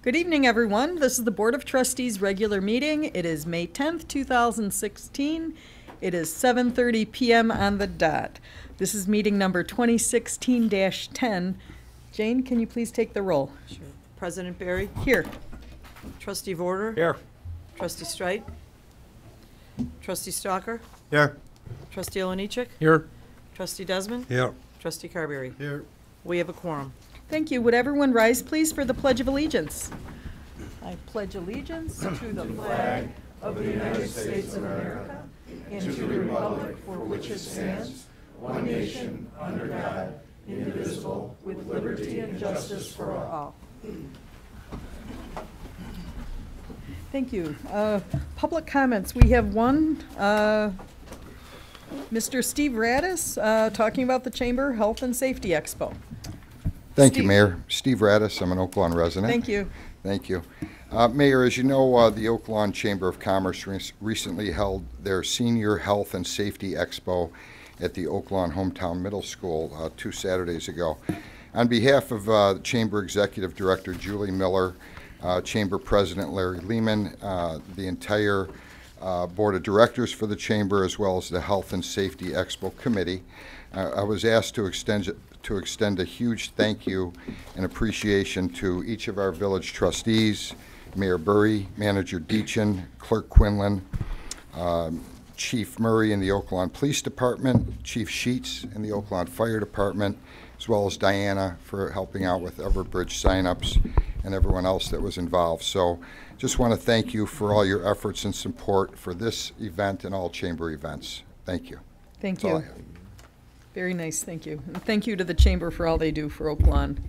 Good evening, everyone. This is the Board of Trustees regular meeting. It is May 10th, 2016. It is 7:30 p.m. on the dot. This is meeting number 2016-10. Jane, can you please take the roll? Sure. President Barry? Here. Trustee Vorder? Here. Trustee Streit? Trustee Stalker? Here. Trustee Olenichek? Here. Trustee Desmond? Here. Trustee Carberry? Here. We have a quorum. Thank you. Would everyone rise, please, for the Pledge of Allegiance? I pledge allegiance to the flag of the United States of America and to the republic for which it stands, one nation, under God, indivisible, with liberty and justice for all. Thank you. Public comments. We have one. Mr. Steve Radis talking about the Chamber Health and Safety Expo. Thank Steve. you, Mayor. Steve Radis, I'm an Oak Lawn resident. Thank you. Thank you. Mayor, as you know, the Oak Lawn Chamber of Commerce recently held their Senior Health and Safety Expo at the Oak Lawn Hometown Middle School 2 Saturdays ago. On behalf of Chamber Executive Director Julie Miller, Chamber President Larry Lehman, the entire Board of Directors for the Chamber, as well as the Health and Safety Expo Committee, I was asked to extend a huge thank you and appreciation to each of our village trustees, Mayor Burry, Manager Deachin, Clerk Quinlan, Chief Murray in the Oak Lawn Police Department, Chief Sheets in the Oak Lawn Fire Department, as well as Diana for helping out with Everbridge signups and everyone else that was involved. So just want to thank you for all your efforts and support for this event and all chamber events. Thank you. Thank That's all you. I have. Very nice, thank you. And thank you to the Chamber for all they do for Oak Lawn.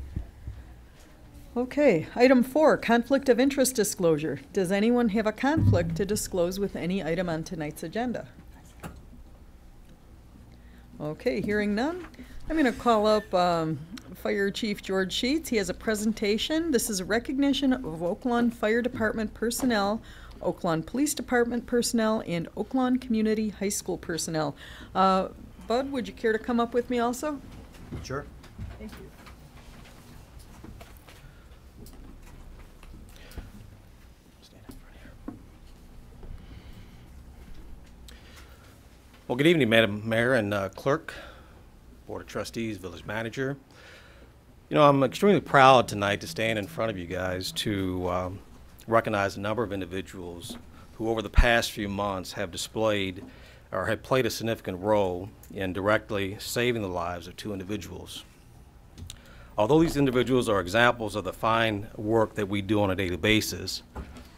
Okay, item 4, conflict of interest disclosure. Does anyone have a conflict to disclose with any item on tonight's agenda? Okay, hearing none. I'm going to call up Fire Chief George Sheets. He has a presentation. This is a recognition of Oak Lawn Fire Department personnel, Oak Lawn Police Department personnel, and Oak Lawn Community High School personnel. Bud, would you care to come up with me also? Sure. Thank you. Stand up right here. Well, good evening, Madam Mayor and Clerk, Board of Trustees, Village Manager. You know, I'm extremely proud tonight to stand in front of you guys to recognize a number of individuals who over the past few months have displayed or have played a significant role in directly saving the lives of 2 individuals. Although these individuals are examples of the fine work that we do on a daily basis,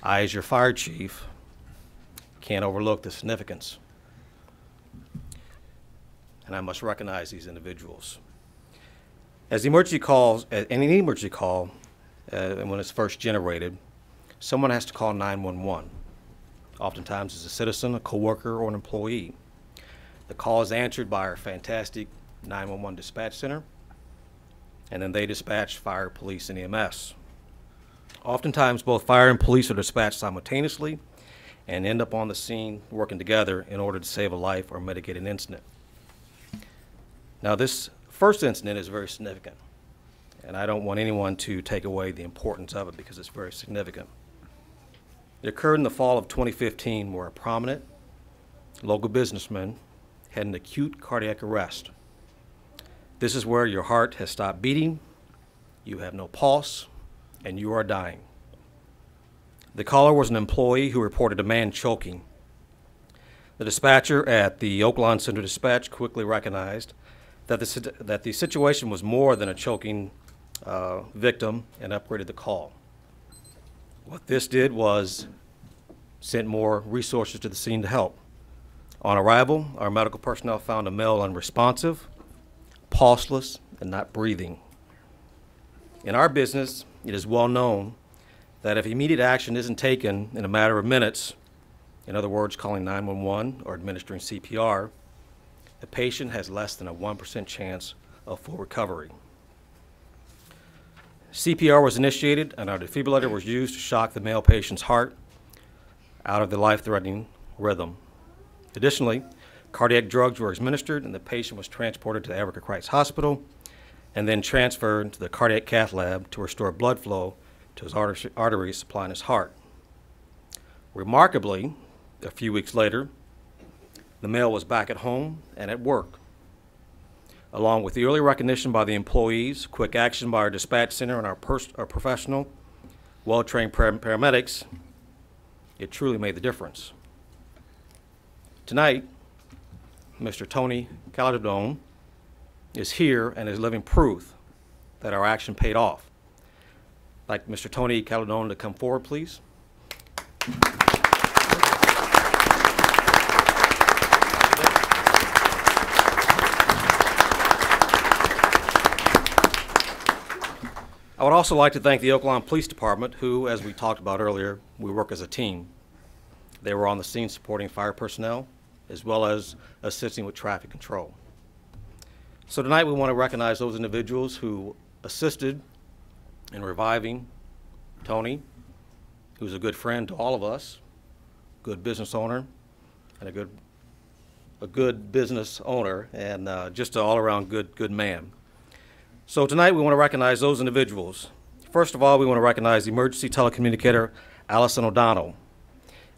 I, as your fire chief, can't overlook the significance. And I must recognize these individuals. As the emergency calls, in any emergency call, when it's first generated, someone has to call 911. Oftentimes it's a citizen, a coworker, or an employee. The call is answered by our fantastic 911 dispatch center, and then they dispatch fire, police, and EMS. Oftentimes both fire and police are dispatched simultaneously and end up on the scene working together in order to save a life or mitigate an incident. Now, this first incident is very significant, and I don't want anyone to take away the importance of it because it's very significant. It occurred in the fall of 2015 where a prominent local businessman had an acute cardiac arrest. This is where your heart has stopped beating, you have no pulse, and you are dying. The caller was an employee who reported a man choking. The dispatcher at the Oak Lawn Center Dispatch quickly recognized that the situation was more than a choking victim and upgraded the call. What this did was sent more resources to the scene to help. On arrival, our medical personnel found a male unresponsive, pulseless, and not breathing. In our business, it is well known that if immediate action isn't taken in a matter of minutes, in other words, calling 911 or administering CPR, the patient has less than a 1% chance of full recovery. CPR was initiated and our defibrillator was used to shock the male patient's heart out of the life-threatening rhythm. Additionally, cardiac drugs were administered and the patient was transported to the Africa Christ Hospital and then transferred to the cardiac cath lab to restore blood flow to his arteries supplying his heart. Remarkably, a few weeks later, the male was back at home and at work. Along with the early recognition by the employees, quick action by our dispatch center and our professional, well-trained paramedics, it truly made the difference. Tonight, Mr. Tony Calderon is here and is living proof that our action paid off. I'd like Mr. Tony Calderon to come forward, please. I would also like to thank the Oaklawn Police Department, who, as we talked about earlier, we work as a team. They were on the scene supporting fire personnel, as well as assisting with traffic control. So tonight we want to recognize those individuals who assisted in reviving Tony, who's a good friend to all of us, good business owner, and a good business owner, and just an all-around good man. So tonight we want to recognize those individuals. First of all, we want to recognize the emergency telecommunicator, Allison O'Donnell.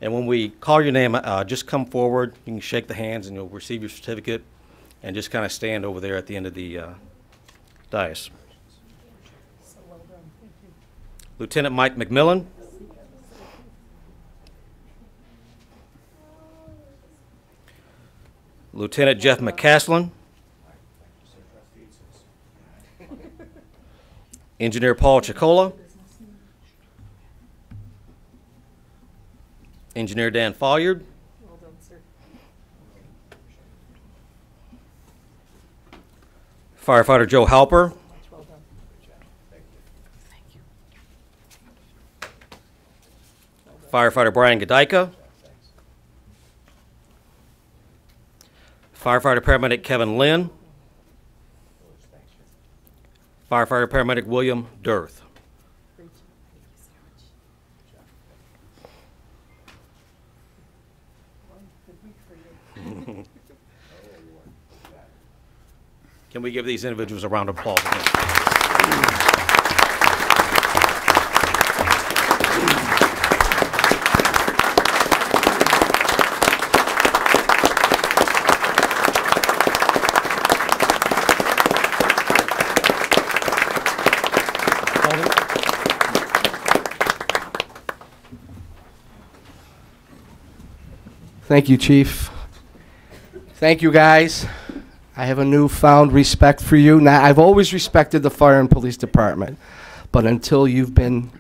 And when we call your name, just come forward. You can shake the hands and you'll receive your certificate, and just kind of stand over there at the end of the dais. Lieutenant Mike McMillan. Lieutenant Jeff McCaslin. Engineer Paul Chicola. Engineer Dan Folliard. Well done, sir. Firefighter Joe Halper. Well done. Firefighter Brian Gadika. Firefighter Paramedic Kevin Lynn. Firefighter Paramedic William Dirth. Can we give these individuals a round of applause again? Thank you, Chief. Thank you, guys. I have a newfound respect for you. Now, I've always respected the fire and police department, but until you've been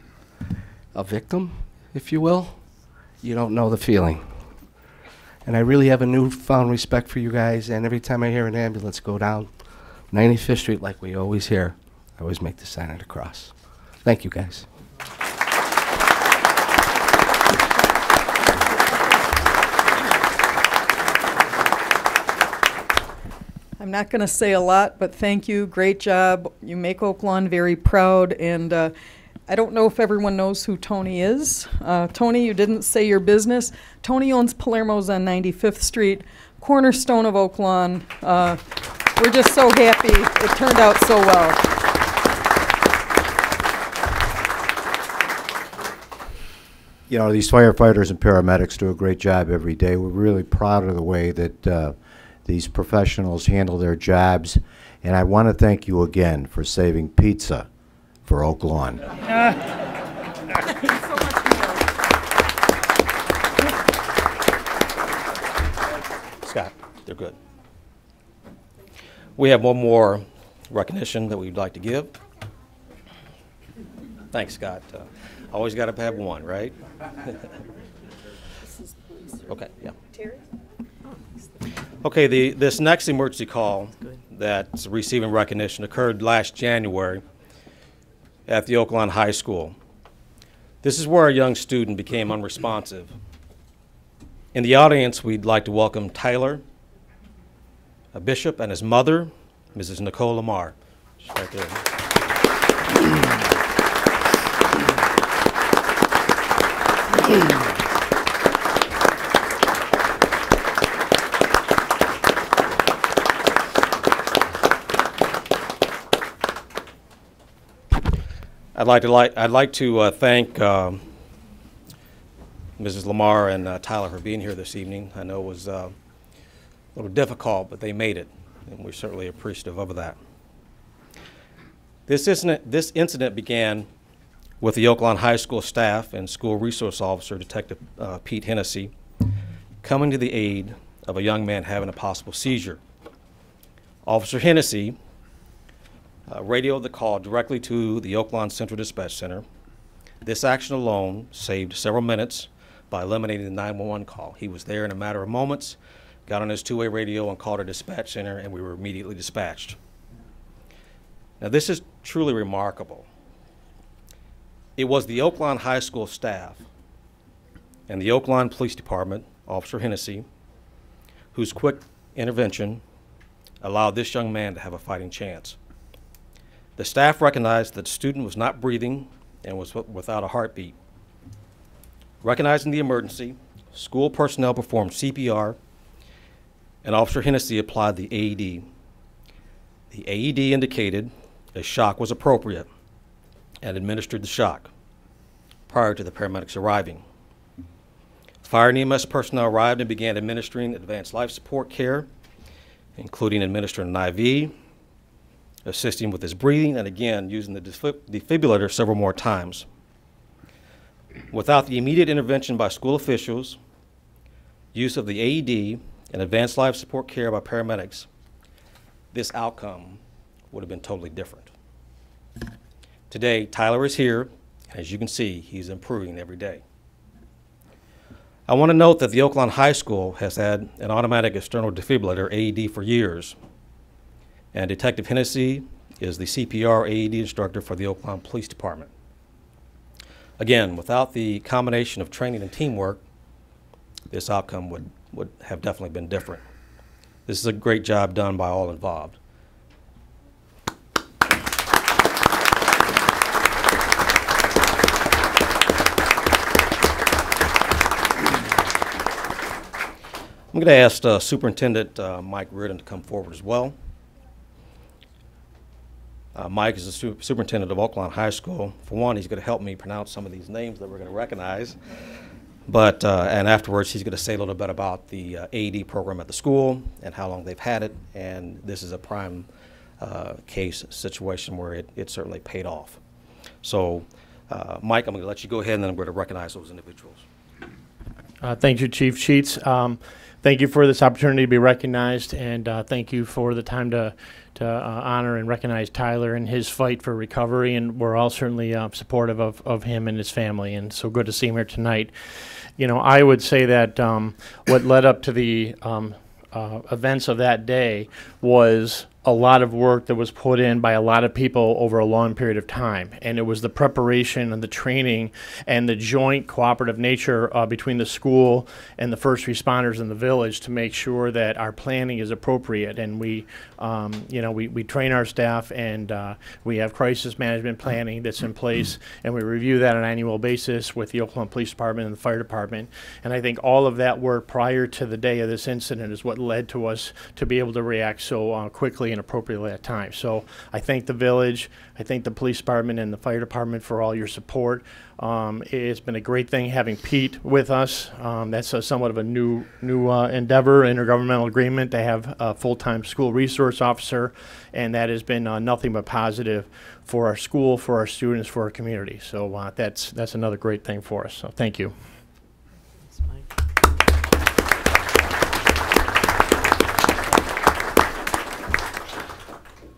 a victim, if you will, you don't know the feeling. And I really have a newfound respect for you guys, and every time I hear an ambulance go down 95th Street like we always hear, I always make the sign of the cross. Thank you, guys. I'm not going to say a lot, but thank you. Great job. You make Oaklawn very proud. And I don't know if everyone knows who Tony is. Tony, you didn't say your business. Tony owns Palermo's on 95th Street, cornerstone of Oaklawn. We're just so happy it turned out so well. You know, these firefighters and paramedics do a great job every day. We're really proud of the way that these professionals handle their jobs, and I want to thank you again for saving pizza for Oaklawn. Scott, they're good. We have one more recognition that we'd like to give. Thanks, Scott. Always got to have one, right? Okay, yeah. Okay, this next emergency call that's receiving recognition occurred last January at the Oaklawn High School. This is where a young student became unresponsive. In the audience, we'd like to welcome Tyler Bishop and his mother, Mrs. Nicole Lamar. She's right there. I'd like to thank Mrs. Lamar and Tyler for being here this evening. I know it was a little difficult, but they made it, and we're certainly appreciative of that. This incident began with the Oaklawn High School staff and school resource officer, Detective Pete Hennessy, coming to the aid of a young man having a possible seizure. Officer Hennessy radioed the call directly to the Oaklawn Central Dispatch Center. This action alone saved several minutes by eliminating the 911 call. He was there in a matter of moments, got on his two-way radio and called our dispatch center, and we were immediately dispatched. Now, this is truly remarkable. It was the Oaklawn High School staff and the Oaklawn Police Department, Officer Hennessy, whose quick intervention allowed this young man to have a fighting chance. The staff recognized that the student was not breathing and was without a heartbeat. Recognizing the emergency, school personnel performed CPR, and Officer Hennessy applied the AED. The AED indicated a shock was appropriate and administered the shock prior to the paramedics arriving. Fire and EMS personnel arrived and began administering advanced life support care, including administering an IV, assisting with his breathing, and again, using the defibrillator several more times. Without the immediate intervention by school officials, use of the AED, and advanced life support care by paramedics, this outcome would have been totally different. Today, Tyler is here, and as you can see, he's improving every day. I want to note that the Oaklawn High School has had an automatic external defibrillator, AED, for years. And Detective Hennessy is the CPR AED instructor for the Oaklawn Police Department. Again, without the combination of training and teamwork, this outcome would have definitely been different. This is a great job done by all involved. I'm going to ask Superintendent Mike Reardon to come forward as well. Mike is the superintendent of Oaklawn High School. For one, he's going to help me pronounce some of these names that we're going to recognize. But, and afterwards, he's going to say a little bit about the AED program at the school and how long they've had it. And this is a prime case situation where it certainly paid off. So, Mike, I'm going to let you go ahead, and then I'm going to recognize those individuals. Thank you, Chief Sheets. Thank you for this opportunity to be recognized, and thank you for the time to honor and recognize Tyler and his fight for recovery, and we're all certainly supportive of him and his family, and so good to see him here tonight. You know, I would say that what led up to the events of that day was a lot of work that was put in by a lot of people over a long period of time. And it was the preparation and the training and the joint cooperative nature between the school and the first responders in the village to make sure that our planning is appropriate. And we, you know, we train our staff, and we have crisis management planning that's in place, and we review that on an annual basis with the Oaklawn Police Department and the Fire Department. And I think all of that work prior to the day of this incident is what led to us to be able to react so quickly and appropriately at times. So I thank the village, I thank the police department and the fire department for all your support. It's been a great thing having Pete with us. That's somewhat of a new endeavor, intergovernmental agreement to have a full-time school resource officer, and that has been nothing but positive for our school, for our students, for our community. So that's another great thing for us. So thank you. Thanks, Mike.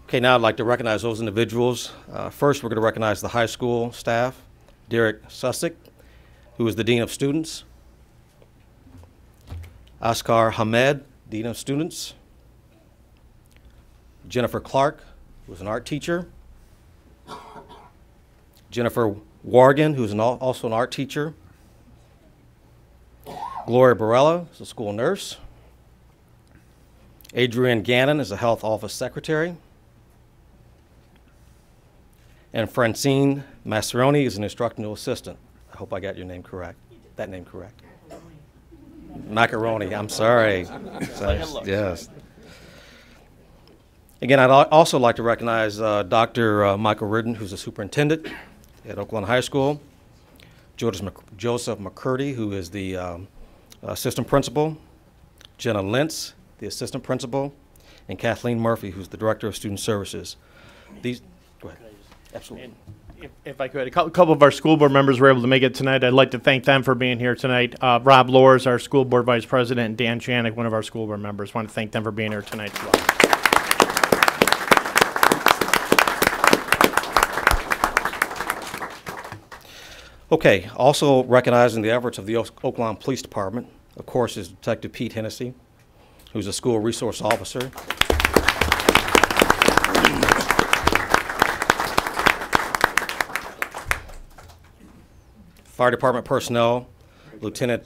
Okay, now I'd like to recognize those individuals. First, we're going to recognize the high school staff. Derek Sussick, who is the Dean of Students. Askar Hamed, Dean of Students. Jennifer Clark, who is an art teacher. Jennifer Wargan, who is also an art teacher. Gloria Barella is a school nurse. Adrienne Gannon is a health office secretary. And Francine Masseroni is an instructional assistant. I hope I got your name correct. That name correct. Macaroni, I'm sorry. Yes. Again, I'd also like to recognize Dr. Michael Ridden, who's the superintendent, at Oakland High School, Joseph McCurdy, who is the assistant principal, Jenna Lentz, the assistant principal, and Kathleen Murphy, who's the director of student services. These, go ahead. Absolutely. If I could, a couple of our school board members were able to make it tonight. I'd like to thank them for being here tonight. Rob Loers, our school board vice president, and Dan Janik, one of our school board members. Want to thank them for being here tonight as well. Okay, also recognizing the efforts of the Oakland Police Department, of course, is Detective Pete Hennessy, who's a school resource officer. Fire Department personnel, Lieutenant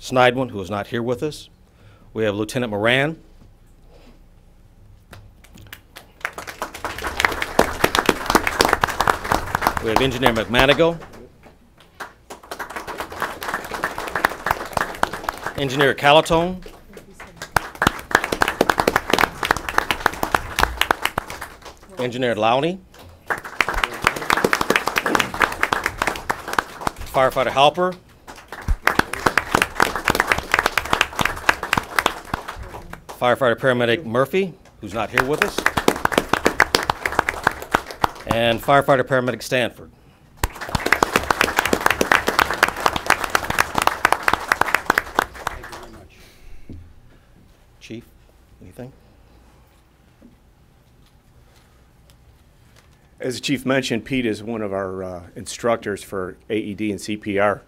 Snidewin, who is not here with us. We have Lieutenant Moran. We have Engineer McManigo. Engineer Calatone. Engineer Lowney. Firefighter Halper. Firefighter Paramedic Murphy, who's not here with us. And Firefighter Paramedic Stanford. Thank you very much. Chief, anything? As the chief mentioned, Pete is one of our instructors for AED and CPR,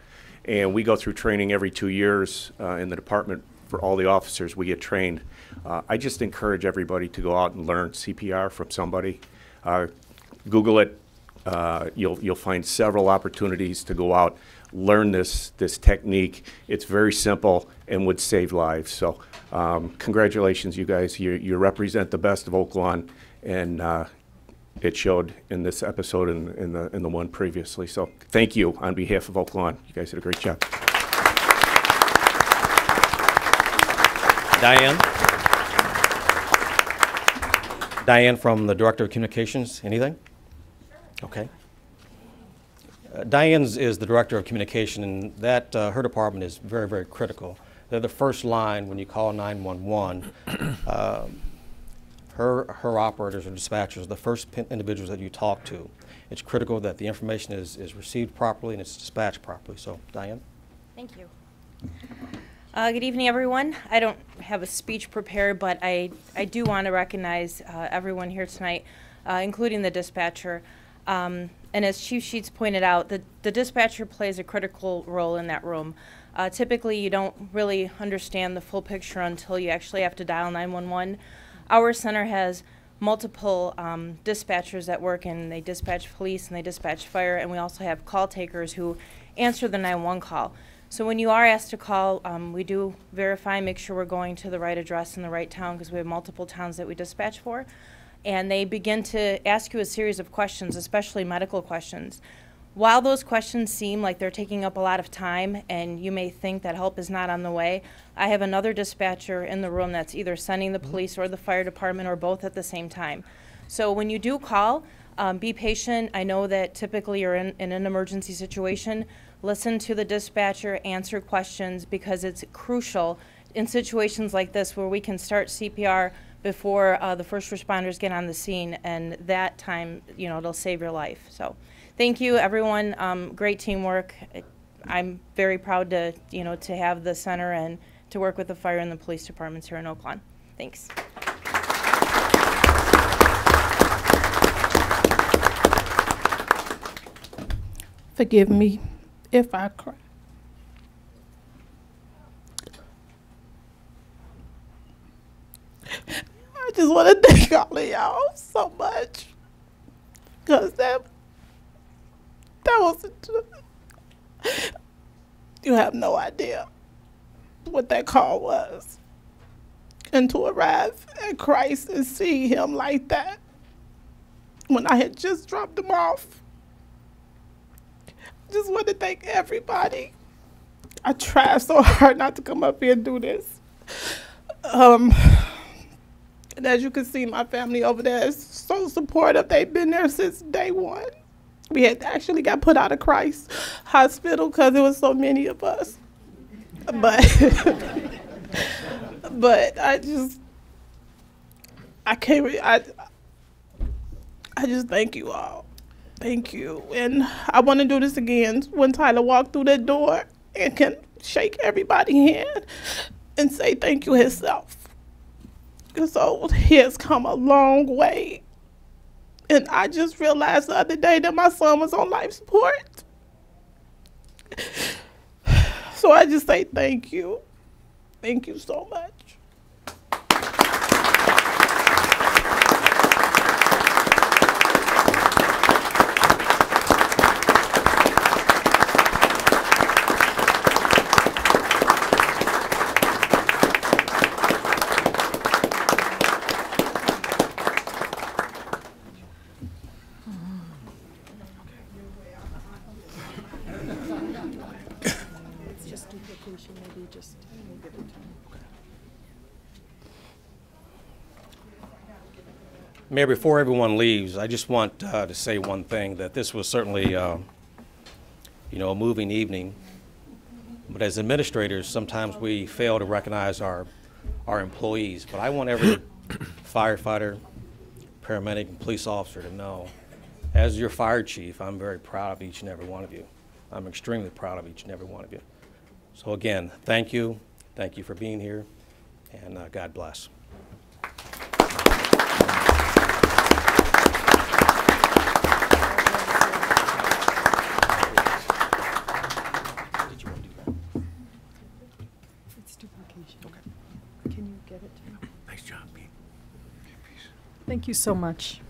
and we go through training every 2 years in the department. For all the officers, we get trained. I just encourage everybody to go out and learn CPR from somebody. Google it. You'll find several opportunities to go out, learn this technique. It's very simple and would save lives. So congratulations, you guys. You represent the best of Oakland, and it showed in this episode and in the one previously. So thank you on behalf of Oakland. You guys did a great job. Diane? Diane from the Director of Communications, anything? Okay. Diane's is the Director of Communication, and that her department is very, very critical. They're the first line when you call 911. Her operators or dispatchers are the first individuals that you talk to. It's critical that the information is received properly and it's dispatched properly. So, Diane? Thank you. Good evening, everyone. I don't have a speech prepared, but I do want to recognize everyone here tonight, including the dispatcher. And as Chief Sheets pointed out, the dispatcher plays a critical role in that room. Typically, you don't really understand the full picture until you actually have to dial 911. Our center has multiple dispatchers that work, and they dispatch police and they dispatch fire, and we also have call takers who answer the 911 call. So when you are asked to call, we do verify, make sure we're going to the right address in the right town, because we have multiple towns that we dispatch for. And they begin to ask you a series of questions, especially medical questions. While those questions seem like they're taking up a lot of time and you may think that help is not on the way, I have another dispatcher in the room that's either sending the police or the fire department or both at the same time. So when you do call, be patient. I know that typically you're in an emergency situation. Listen to the dispatcher, answer questions, because it's crucial in situations like this where we can start CPR before the first responders get on the scene, and that time, you know, it'll save your life. So thank you, everyone. Great teamwork. I'm very proud to, you know, to have the center and to work with the fire and the police departments here in Oakland. Thanks. Forgive me if I cry. I just want to thank all of y'all so much, because that was, you have no idea what that call was. And to arrive at Christ and see him like that when I had just dropped him off. Just want to thank everybody. I tried so hard not to come up here and do this. And as you can see, my family over there is so supportive. They've been there since day one. We had actually got put out of Christ Hospital because there was so many of us. But but I just thank you all. Thank you. And I want to do this again when Tyler walked through that door and can shake everybody's hand and say thank you himself. So he has come a long way. And I just realized the other day that my son was on life support. So I just say thank you. Thank you so much. Mayor, before everyone leaves, I just want to say one thing, that this was certainly, a moving evening. But as administrators, sometimes we fail to recognize our employees. But I want every firefighter, paramedic, and police officer to know, as your fire chief, I'm very proud of each and every one of you. I'm extremely proud of each and every one of you. So again, thank you. Thank you for being here, and God bless. Can you get it? Nice job, Pete. Thank you so much.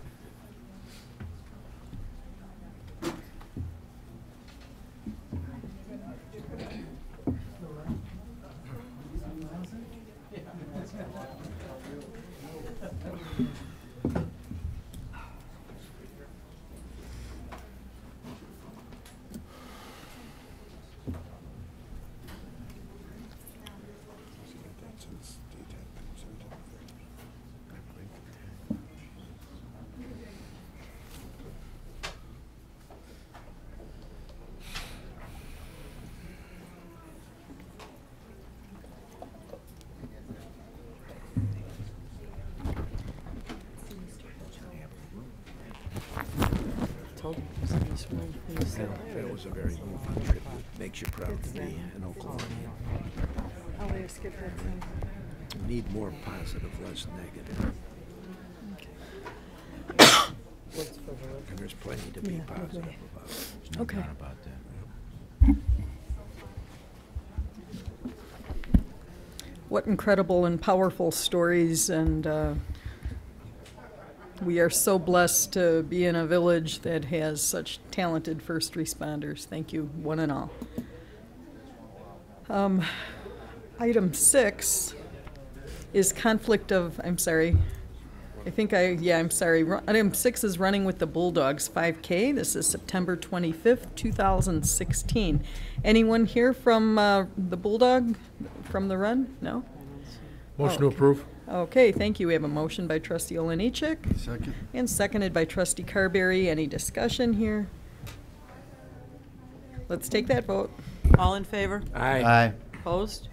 That was a very moving tribute. Makes you proud to be an Oklahomanian. Need more positive, less negative. And there's plenty to be positive about. There's no Okay. doubt about that. What incredible and powerful stories, and we are so blessed to be in a village that has such talented first responders. Thank you, one and all. Item 6 is conflict of, I'm sorry. Item 6 is running with the Bulldogs 5K. This is September 25th, 2016. Anyone here from the Bulldog, from the run? No? Motion to approve. Okay, thank you. We have a motion by trustee Olenichik Second. and seconded by trustee Carberry. Any discussion here? Let's take that vote. All in favor? Aye. Opposed?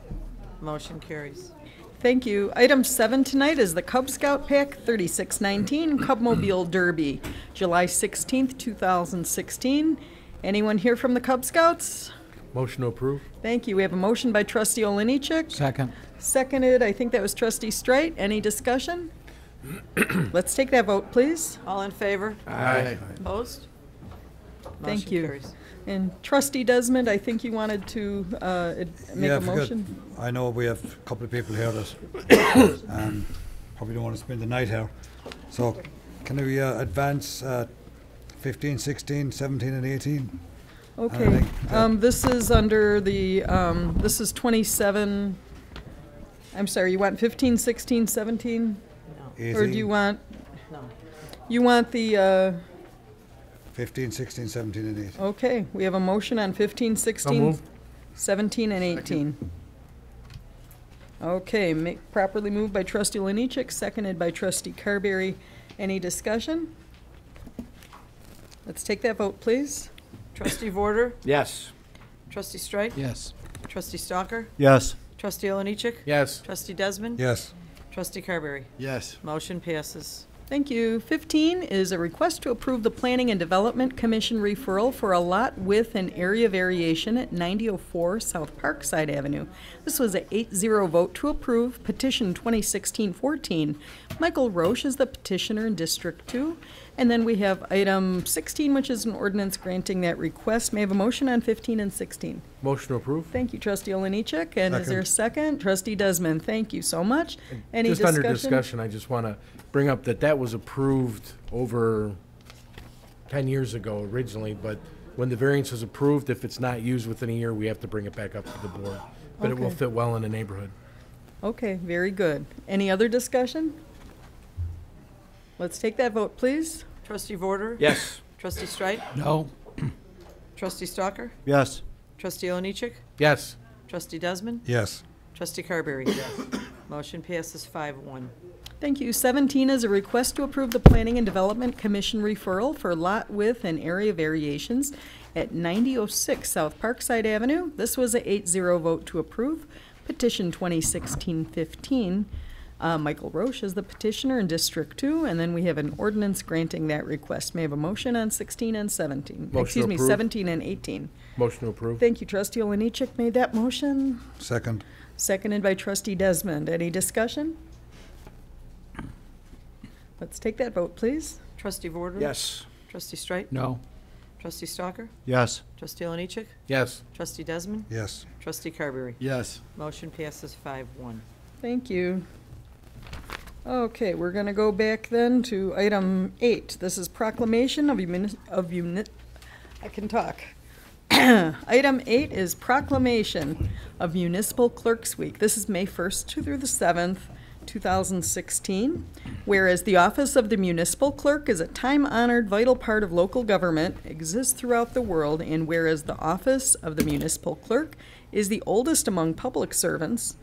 Motion carries. Thank you. Item 7 tonight is the Cub Scout Pack 3619 Cubmobile Derby, July 16th, 2016. Anyone here from the Cub Scouts? Motion to approve. Thank you. We have a motion by trustee Olenichik. Second. Seconded, I think that was trustee Strite. Any discussion? Let's take that vote, please. All in favor? Aye. Opposed? Thank Motion you. carries. And trustee Desmond, I think you wanted to make a motion. I know we have a couple of people here that probably don't want to spend the night here. So can we advance 15, 16, 17, and 18? Okay. This is under the, this is 27, I'm sorry, you want 15, 16, 17? No. Or do you want, No. you want the, 15, 16, 17, and 18. okay, we have a motion on 15, 16, moved. 17, and 18. Okay, properly moved by trustee Lenichik, seconded by trustee Carberry. Any discussion? Let's take that vote, please. Trustee Vorder? Yes. Trustee Strike? Yes. Trustee Stalker? Yes. Trustee Oliniechek? Yes. Trustee Desmond? Yes. Trustee Carberry? Yes. Motion passes. Thank you. 15 is a request to approve the Planning and Development Commission referral for a lot width and area variation at 9004 South Parkside Avenue. This was a 8-0 vote to approve petition 2016-14. Michael Roche is the petitioner in District 2. And then we have item 16, which is an ordinance granting that request. May I have a motion on 15 and 16? Motion to approve? Thank you, Trustee Oliniechek. And is there a second? Trustee Desmond, thank you so much. Any Just discussion? under discussion, I just want to bring up that that was approved over 10 years ago originally, but when the variance is approved, if it's not used within a year, we have to bring it back up to the board. But it will Okay. fit well in the neighborhood. Okay, very good. Any other discussion? Let's take that vote, please. Trustee Vorder? Yes. Trustee Strike? No. Trustee Stalker? Yes. Trustee Oliniechek? Yes. Trustee Desmond? Yes. Trustee Carberry? Motion passes 5-1. Thank you. 17 is a request to approve the Planning and Development Commission referral for lot width and area variations at 9006 South Parkside Avenue. This was a 8-0 vote to approve. Petition 2016-15. Michael Roche is the petitioner in District 2, and then we have an ordinance granting that request. May I have a motion on 16 and 17? Motion Excuse me, approved. 17 and 18. Motion to approve? Thank you. Trustee Oliniechek made that motion. Second. Seconded by Trustee Desmond. Any discussion? Let's take that vote, please. Trustee Vorder? Yes. Trustee Strike? No. Trustee Stalker? Yes. Trustee Oliniechek? Yes. Trustee Desmond? Yes. Trustee Carberry? Yes. Motion passes 5-1. Thank you. Okay, we're gonna go back then to item 8. This is proclamation of I can talk. Item 8 is proclamation of Municipal Clerks Week. This is May 1st through the 7th, 2016. Whereas the office of the municipal clerk is a time-honored vital part of local government, exists throughout the world, and whereas the office of the municipal clerk is the oldest among public servants,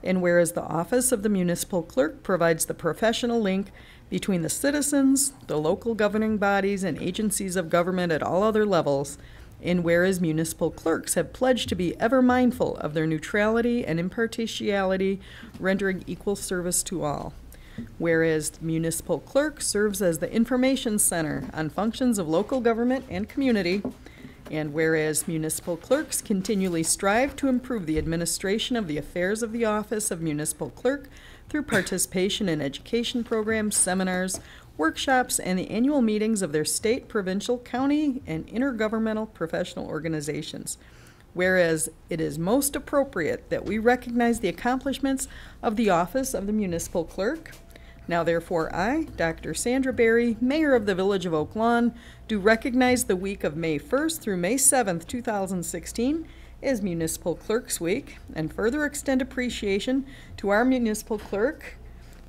and whereas the office of the municipal clerk provides the professional link between the citizens, the local governing bodies, and agencies of government at all other levels, and whereas municipal clerks have pledged to be ever mindful of their neutrality and impartiality, rendering equal service to all. Whereas the municipal clerk serves as the information center on functions of local government and community, and whereas municipal clerks continually strive to improve the administration of the affairs of the office of municipal clerk through participation in education programs, seminars, workshops, and the annual meetings of their state, provincial, county, and intergovernmental professional organizations. Whereas it is most appropriate that we recognize the accomplishments of the office of the municipal clerk. Now therefore I, Dr. Sandra Berry, Mayor of the Village of Oak Lawn, do recognize the week of May 1st through May 7th, 2016 as Municipal Clerks Week, and further extend appreciation to our municipal clerk,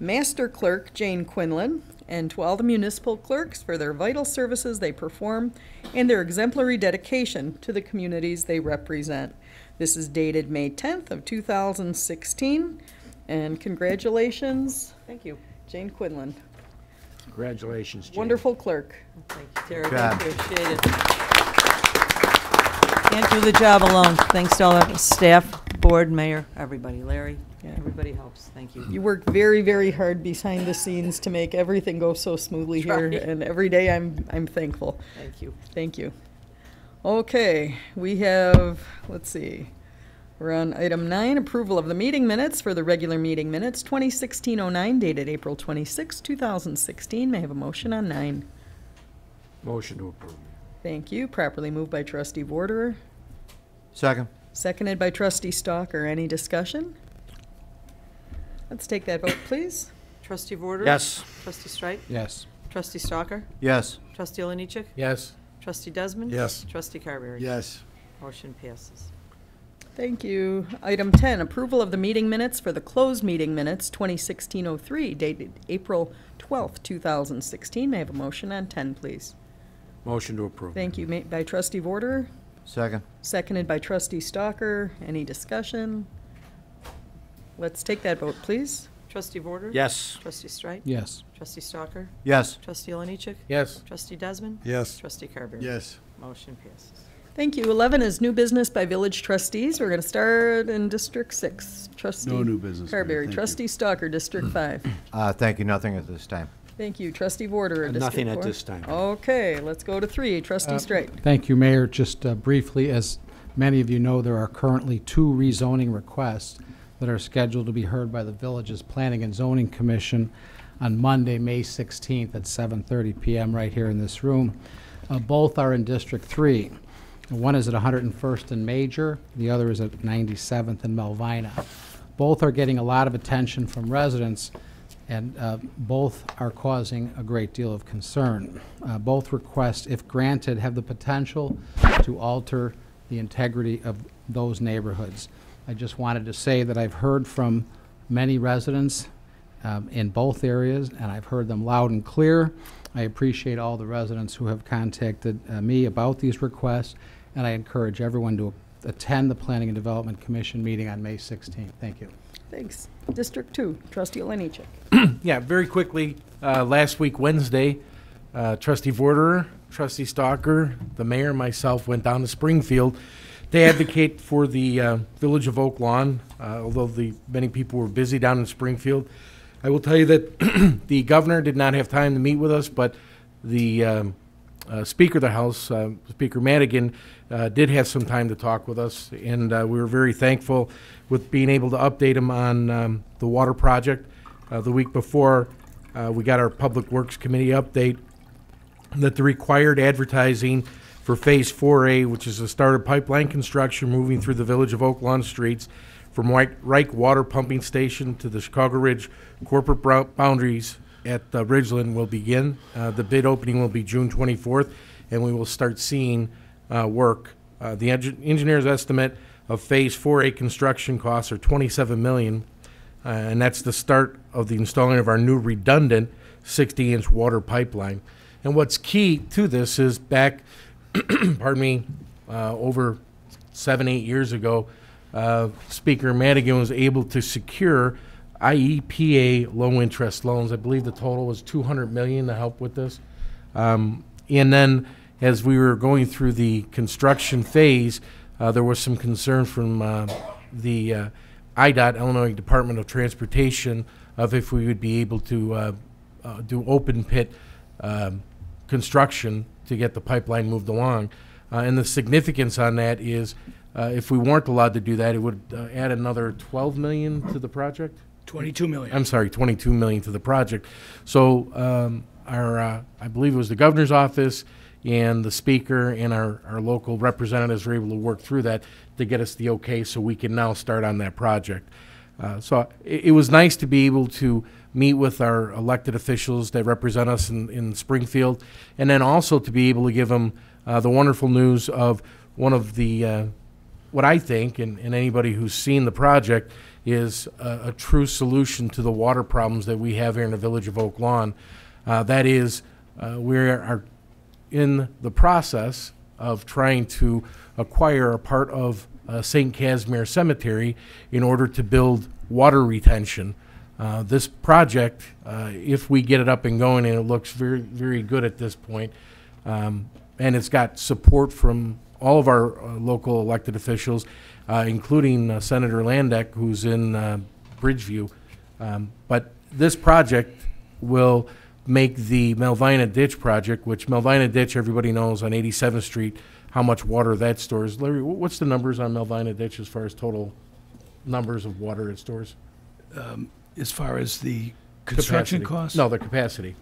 Master Clerk Jane Quinlan, and to all the municipal clerks for their vital services they perform and their exemplary dedication to the communities they represent. This is dated May 10th of 2016, and congratulations. Thank you. Jane Quinlan. Congratulations, Jane. Wonderful clerk. Thank you, Tara. Good job. Appreciate it. Can't do the job alone. Thanks to all our staff, board, mayor, everybody. Larry, everybody helps. Thank you. You work very, very hard behind the scenes to make everything go so smoothly here, Try. and every day I'm thankful. Thank you. Thank you. Okay, we have, let's see, we're on item 9, approval of the meeting minutes for the regular meeting minutes, 2016-09, dated April 26, 2016. May I have a motion on 9? Motion to approve. Thank you. Properly moved by Trustee Vorderer, Second. seconded by Trustee Stalker. Any discussion? Let's take that vote, please. Trustee Vorder? Yes. Trustee Strike? Yes. Trustee Stalker? Yes. Trustee Oliniechek? Yes. Trustee Desmond? Yes. Trustee Carberry? Yes. Motion passes. Thank you. Item 10, approval of the meeting minutes for the closed meeting minutes, 2016-03, dated April 12th, 2016. May I have a motion on 10, please? Motion to approve. Thank you. Made by Trustee Vorder, Second. seconded by Trustee Stalker. Any discussion? Let's take that vote, please. Trustee Vorder? Yes. Trustee Strike? Yes. Trustee Stalker? Yes. Trustee Oliniechek? Yes. Trustee Desmond? Yes. Trustee Carberry? Yes. Motion passes. Thank you. 11 is new business by village trustees. We're going to start in District 6. Trustee No new business, Mayor. Carberry. Thank you. Trustee Stalker, District 5. Thank you, nothing at this time. Thank you. Trustee Vorder, District Nothing 4. at this time. Okay, let's go to 3. Trustee Strike. Thank you, Mayor. Just briefly, as many of you know, there are currently 2 rezoning requests that are scheduled to be heard by the village's Planning and Zoning Commission on Monday, May 16th at 7:30 p.m. right here in this room. Both are in District 3. One is at 101st and Major, the other is at 97th and Melvina. Both are getting a lot of attention from residents, and both are causing a great deal of concern. Both requests, if granted, have the potential to alter the integrity of those neighborhoods. I just wanted to say that I've heard from many residents in both areas, and I've heard them loud and clear. I appreciate all the residents who have contacted me about these requests, and I encourage everyone to attend the Planning and Development Commission meeting on May 16th. Thank you. Thanks. District 2. Trustee Oliniechek. Yeah, very quickly, last week, Wednesday, Trustee Vorderer, Trustee Stalker, the mayor, and myself went down to Springfield to advocate for the village of Oak Lawn, although many people were busy down in Springfield. I will tell you that the governor did not have time to meet with us, but the Speaker of the House, Speaker Madigan, did have some time to talk with us, and we were very thankful with being able to update him on the water project. The week before, we got our Public Works Committee update that the required advertising for Phase 4A, which is the start of pipeline construction moving through the village of Oak Lawn streets from Reich Water Pumping Station to the Chicago Ridge corporate boundaries at Ridgeland will begin. The bid opening will be June 24th, and we will start seeing work. The engineer's estimate of Phase 4A construction costs are $27 million, and that's the start of the installing of our new redundant 60-inch water pipeline. And what's key to this is back, pardon me, over 7-8 years ago, Speaker Madigan was able to secure IEPA low-interest loans. I believe the total was $200 million to help with this. And then as we were going through the construction phase, there was some concern from the IDOT, Illinois Department of Transportation, of if we would be able to do open pit construction to get the pipeline moved along. And the significance on that is if we weren't allowed to do that, it would add another $12 million to the project? 22 million. I'm sorry, 22 million to the project. So I believe it was the governor's office and the speaker and our local representatives were able to work through that to get us the okay so we can now start on that project. So it was nice to be able to meet with our elected officials that represent us in Springfield, and then also to be able to give them the wonderful news of one of the, what I think, and anybody who's seen the project, is a true solution to the water problems that we have here in the village of Oak Lawn. That is, we are in the process of trying to acquire a part of St. Casimir Cemetery in order to build water retention. This project, if we get it up and going, and it looks very, very good at this point, and it's got support from all of our local elected officials, including Senator Landeck, who's in Bridgeview. But this project will make the Melvina Ditch project, which Melvina Ditch, everybody knows, on 87th Street, how much water that stores. Larry, what's the numbers on Melvina Ditch as far as total numbers of water it stores? As far as the construction Capacity. costs? No, the capacity.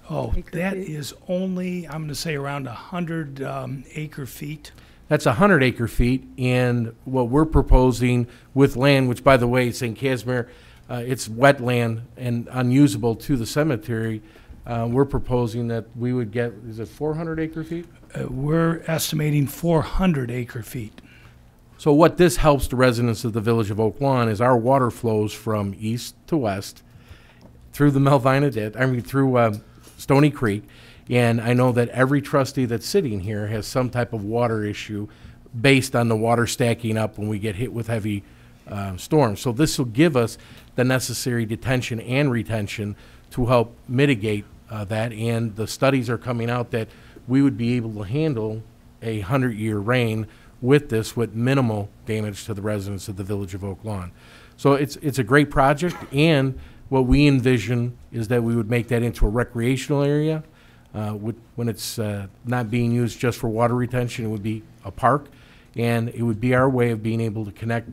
Oh, Acre that feet? is only, I'm going to say around 100 acre feet. That's 100 acre feet, and what we're proposing with land, which by the way, St. Casimir, it's wetland and unusable to the cemetery. We're proposing that we would get, is it 400 acre feet? We're estimating 400 acre feet. So what this helps the residents of the village of Oak Lawn is our water flows from east to west through the Melvina Ditch, through Stony Creek. And I know that every trustee that's sitting here has some type of water issue based on the water stacking up when we get hit with heavy storm. So this will give us the necessary detention and retention to help mitigate that. And the studies are coming out that we would be able to handle a 100-year rain with this with minimal damage to the residents of the village of Oak Lawn. So it's a great project, and what we envision is that we would make that into a recreational area. When it's not being used just for water retention, it would be a park, and it would be our way of being able to connect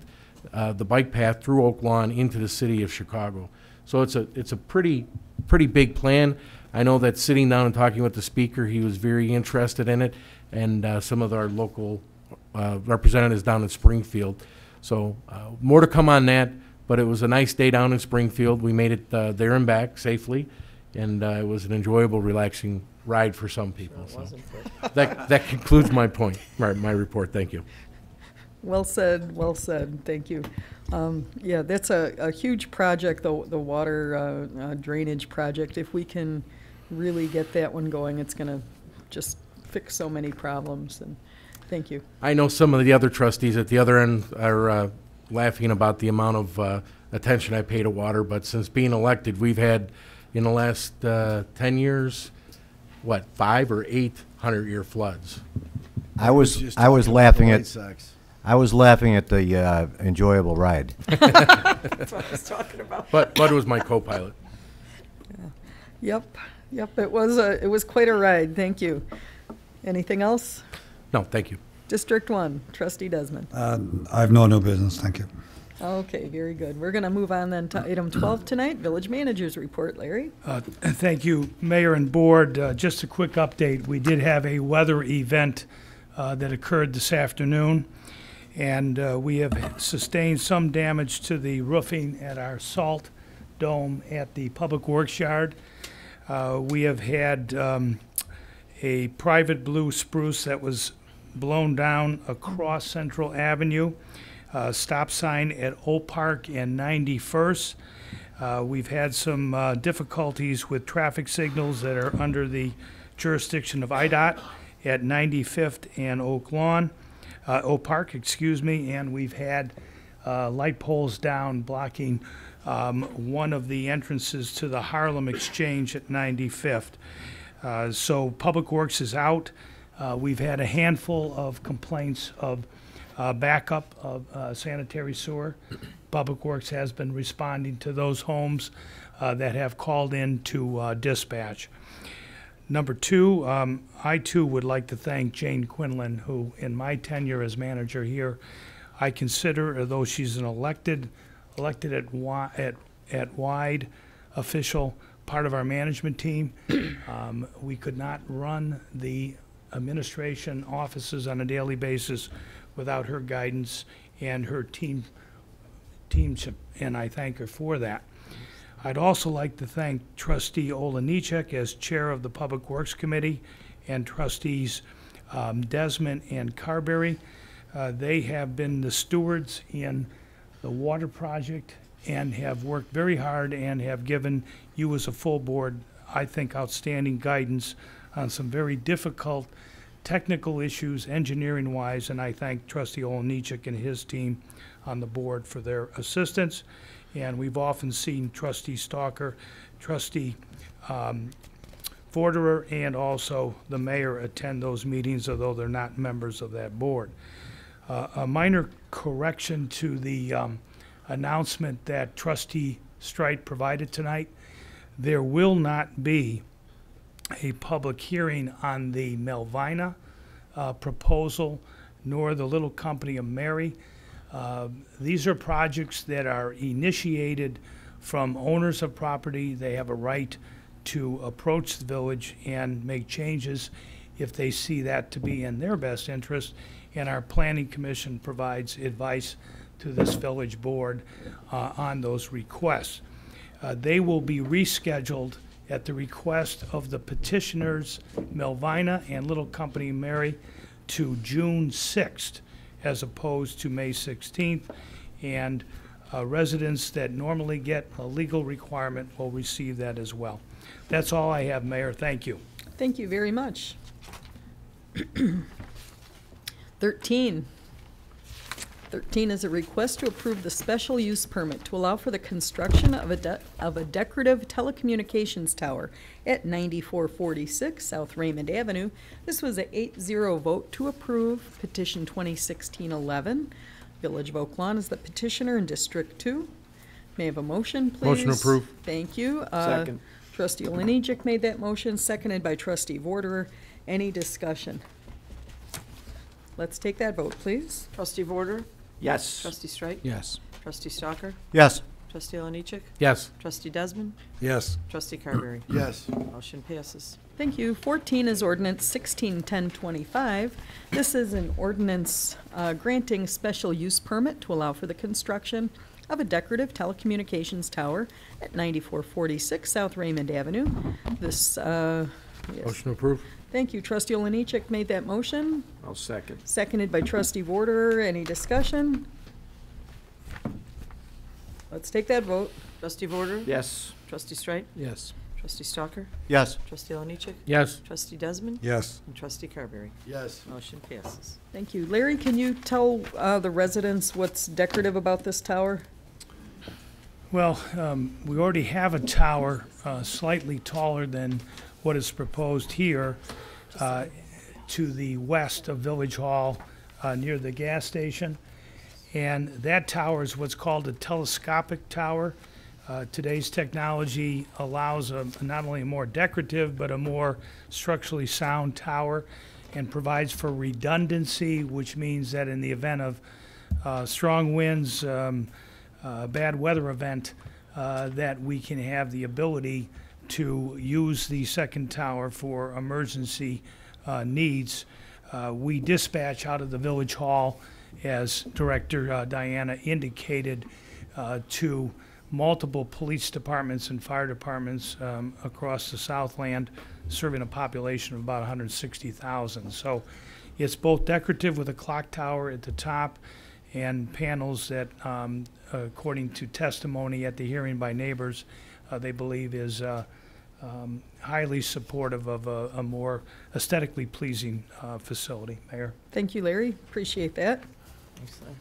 the bike path through Oak Lawn into the city of Chicago. So it's a pretty big plan. I know that sitting down and talking with the speaker, he was very interested in it, and some of our local representatives down in Springfield. So more to come on that, but it was a nice day down in Springfield. We made it there and back safely, and it was an enjoyable, relaxing ride for some people. So that concludes my point, my report. Thank you. Well said, well said. Thank you. Yeah, that's a huge project, the water drainage project. If we can really get that one going, it's going to just fix so many problems. And thank you. I know some of the other trustees at the other end are laughing about the amount of attention I pay to water, but since being elected, we've had in the last 10 years, what, 5 or 8 100-year floods. I was laughing at the enjoyable ride. That's what I was talking about. But Bud was my co-pilot. Yeah. Yep. It was quite a ride. Thank you. Anything else? No, thank you. District 1, Trustee Desmond. I have no new business, thank you. Okay, very good. We're going to move on then to item 12 tonight, Village Manager's Report. Larry? Thank you, Mayor and Board. Just a quick update. We did have a weather event that occurred this afternoon, and we have sustained some damage to the roofing at our salt dome at the Public Works Yard. We have had a private blue spruce that was blown down across Central Avenue, stop sign at Oak Park and 91st. We've had some difficulties with traffic signals that are under the jurisdiction of IDOT at 95th and Oak Park, and we've had light poles down blocking one of the entrances to the Harlem Exchange at 95th. So Public Works is out. We've had a handful of complaints of backup of sanitary sewer. Public Works has been responding to those homes that have called in to dispatch. Number 2, I too would like to thank Jane Quinlan, who in my tenure as manager here, I consider, though she's an elected at wide official part of our management team, we could not run the administration offices on a daily basis without her guidance and her teamship, and I thank her for that. I'd also like to thank Trustee Olenichek as chair of the Public Works Committee and Trustees Desmond and Carberry. They have been the stewards in the water project and have worked very hard and have given you as a full board, I think, outstanding guidance on some very difficult technical issues, engineering-wise, and I thank Trustee Olenichek and his team on the board for their assistance. And we've often seen Trustee Stalker, Trustee Forderer, and also the mayor attend those meetings, although they're not members of that board. A minor correction to the announcement that Trustee Strite provided tonight. There will not be a public hearing on the Melvina proposal, nor the Little Company of Mary. These are projects that are initiated from owners of property. They have a right to approach the village and make changes if they see that to be in their best interest, and our Planning Commission provides advice to this village board on those requests. They will be rescheduled at the request of the petitioners, Melvina and Little Company Mary, to June 6th as opposed to May 16th, and residents that normally get a legal requirement will receive that as well. That's all I have, Mayor. Thank you. Thank you very much. 13. 13 is a request to approve the special use permit to allow for the construction of a decorative telecommunications tower at 9446 South Raymond Avenue. This was an 8-0 vote to approve petition 2016-11. Village of Oak Lawn is the petitioner in District 2. May I have a motion, please? Motion approved. Thank you. Second. Trustee Oliniechek made that motion, seconded by Trustee Vorderer. Any discussion? Let's take that vote, please. Trustee Vorder? Yes. Trustee Strike? Yes. Trustee Stalker? Yes. Trustee Oliniechek? Yes. Trustee Desmond? Yes. Trustee Carberry? Yes. Motion passes. Thank you. 14 is ordinance 161025. This is an ordinance granting special use permit to allow for the construction of a decorative telecommunications tower at 9446 South Raymond Avenue. This, yes. Motion approved. Thank you. Trustee Oliniechek made that motion, I'll second. seconded by Trustee Vorderer. Any discussion? Let's take that vote. Trustee Vorder? Yes. Trustee Strike? Yes. Trustee Stalker? Yes. Trustee Oliniechek? Yes. Trustee Desmond? Yes. And Trustee Carberry? Yes. Motion passes. Thank you. Larry, can you tell the residents what's decorative about this tower? Well, we already have a tower slightly taller than what is proposed here to the west of Village Hall near the gas station. And that tower is what's called a telescopic tower. Today's technology allows not only a more decorative but a more structurally sound tower and provides for redundancy, which means that in the event of strong winds, bad weather event, that we can have the ability to use the second tower for emergency needs. We dispatch out of the Village Hall, as Director Diana indicated, to multiple police departments and fire departments across the Southland, serving a population of about 160,000. So it's both decorative with a clock tower at the top and panels that, according to testimony at the hearing by neighbors, they believe is highly supportive of a more aesthetically pleasing facility. Mayor? Thank you, Larry. Appreciate that. Thanks, Larry.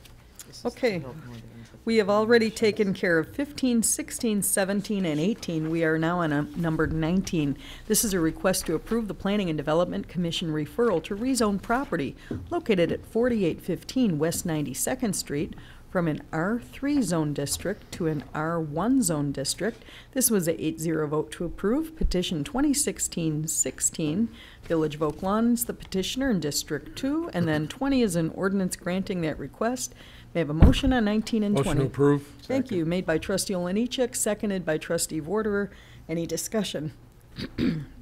This is Okay. the vote more than- We have already taken care of 15, 16, 17, and 18. We are now on number 19. This is a request to approve the Planning and Development Commission referral to rezone property located at 4815 West 92nd Street from an R3 zone district to an R1 zone district. This was a 8-0 vote to approve. Petition 2016-16. Village of Oak Lawn is the petitioner in District 2, and then 20 is an ordinance granting that request. May I have a motion on 19 and 20? Motion approved. Thank you. Made by Trustee Oliniechek, seconded by Trustee Vorderer. Any discussion?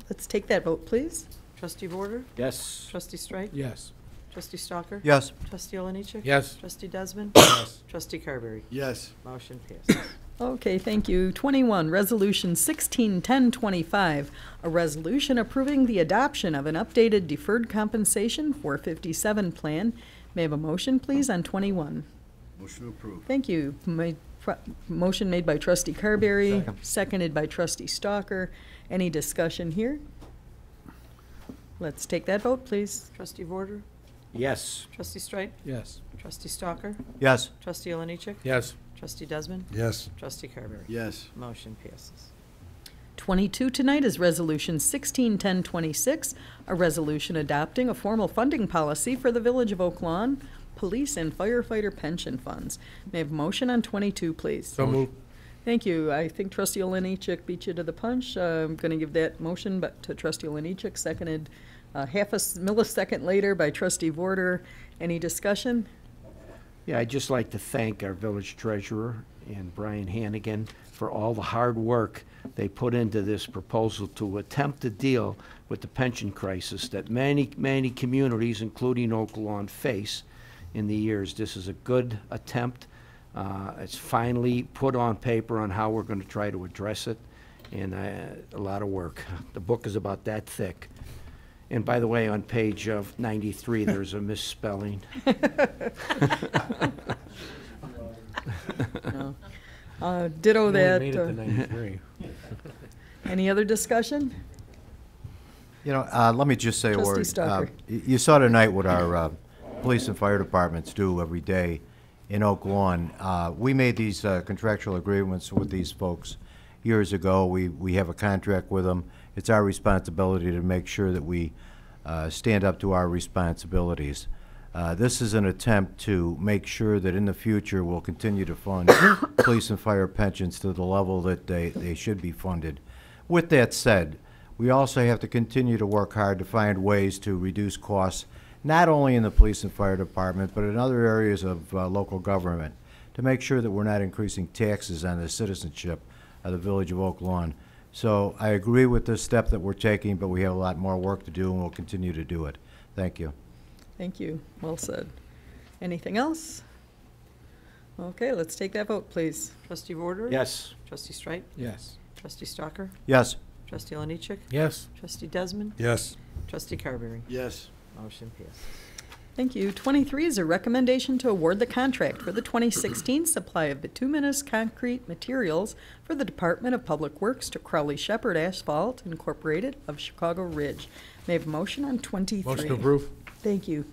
Let's take that vote, please. Trustee Vorder? Yes. Trustee Strike? Yes. Trustee Stalker? Yes. Trustee Oliniechek? Yes. Trustee Desmond? Yes. Trustee Carberry? Yes. Motion passes. Okay, thank you. 21, Resolution 161025, a resolution approving the adoption of an updated deferred compensation 457 plan. May I have a motion, please, on 21? Motion approved. Thank you. Motion made by Trustee Carberry, Second. seconded by Trustee Stalker. Any discussion here? Let's take that vote, please. Trustee Vorder? Yes. Trustee Strike? Yes. Trustee Stalker? Yes. Trustee Oliniechek? Yes. Trustee Desmond? Yes. Trustee Carberry? Yes. Motion passes. 22 tonight is Resolution 161026, a resolution adopting a formal funding policy for the Village of Oak Lawn Police and Firefighter Pension Funds. May I have a motion on 22, please? So moved. Thank you. I think Trustee Oliniechek beat you to the punch. I'm going to give that motion but to Trustee Oliniechek, seconded half a millisecond later by Trustee Vorder. Any discussion? Yeah, I'd just like to thank our village treasurer and Brian Hannigan for all the hard work they put into this proposal to attempt to deal with the pension crisis that many, many communities, including Oak Lawn, face in the years. This is a good attempt. It's finally put on paper on how we're going to try to address it, and a lot of work. The book is about that thick. And by the way, on page 93, there's a misspelling. No. Ditto that. Made it to 93. Any other discussion? You know, let me just say a Trustee word. Stalker. You saw tonight what our police and fire departments do every day in Oak Lawn. We made these contractual agreements with these folks years ago. We have a contract with them. It's our responsibility to make sure that we stand up to our responsibilities. This is an attempt to make sure that in the future we'll continue to fund police and fire pensions to the level that they should be funded. With that said, we also have to continue to work hard to find ways to reduce costs, not only in the police and fire department, but in other areas of local government, to make sure that we're not increasing taxes on the citizenship of the village of Oak Lawn. So I agree with this step that we're taking, but we have a lot more work to do, and we'll continue to do it. Thank you. Thank you. Well said. Anything else? Okay, let's take that vote, please. Trustee Vorder? Yes. Trustee Streit? Yes. Trustee Stalker? Yes. Trustee Oliniechek? Yes. Trustee Desmond? Yes. Trustee Carberry? Yes. Motion passes. Thank you. 23 is a recommendation to award the contract for the 2016 supply of bituminous concrete materials for the Department of Public Works to Crowley Shepherd Asphalt Incorporated of Chicago Ridge. May I have a motion on 23? Motion to approve. Thank you.